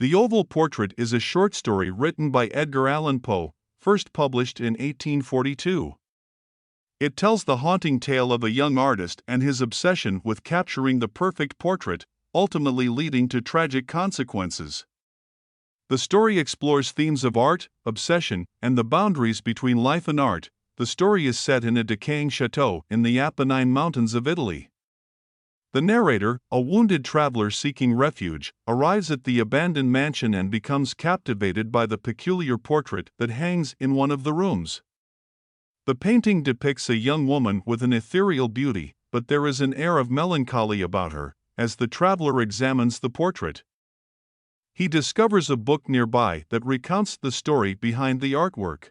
The Oval Portrait is a short story written by Edgar Allan Poe, first published in 1842. It tells the haunting tale of a young artist and his obsession with capturing the perfect portrait, ultimately leading to tragic consequences. The story explores themes of art, obsession, and the boundaries between life and art. The story is set in a decaying chateau in the Apennine Mountains of Italy. The narrator, a wounded traveler seeking refuge, arrives at the abandoned mansion and becomes captivated by the peculiar portrait that hangs in one of the rooms. The painting depicts a young woman with an ethereal beauty, but there is an air of melancholy about her, as the traveler examines the portrait. He discovers a book nearby that recounts the story behind the artwork.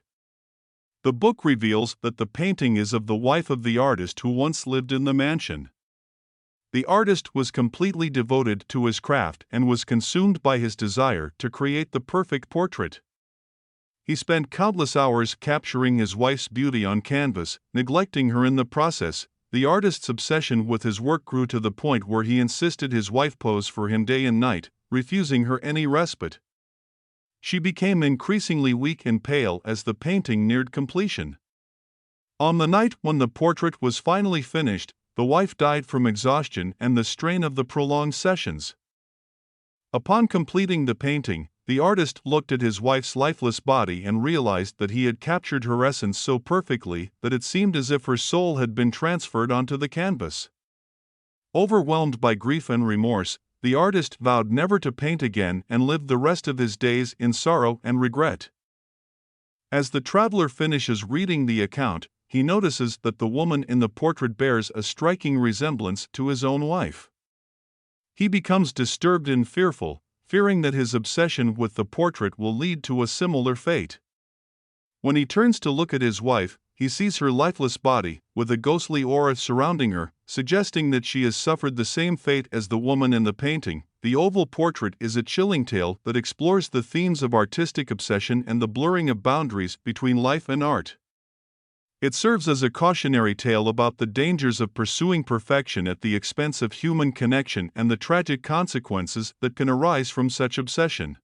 The book reveals that the painting is of the wife of the artist who once lived in the mansion. The artist was completely devoted to his craft and was consumed by his desire to create the perfect portrait. He spent countless hours capturing his wife's beauty on canvas, neglecting her in the process. The artist's obsession with his work grew to the point where he insisted his wife pose for him day and night, refusing her any respite. She became increasingly weak and pale as the painting neared completion. On the night when the portrait was finally finished, the wife died from exhaustion and the strain of the prolonged sessions. Upon completing the painting, the artist looked at his wife's lifeless body and realized that he had captured her essence so perfectly that it seemed as if her soul had been transferred onto the canvas. Overwhelmed by grief and remorse, the artist vowed never to paint again and lived the rest of his days in sorrow and regret. As the traveler finishes reading the account, he notices that the woman in the portrait bears a striking resemblance to his own wife. He becomes disturbed and fearful, fearing that his obsession with the portrait will lead to a similar fate. When he turns to look at his wife, he sees her lifeless body, with a ghostly aura surrounding her, suggesting that she has suffered the same fate as the woman in the painting. The Oval Portrait is a chilling tale that explores the themes of artistic obsession and the blurring of boundaries between life and art. It serves as a cautionary tale about the dangers of pursuing perfection at the expense of human connection and the tragic consequences that can arise from such obsession.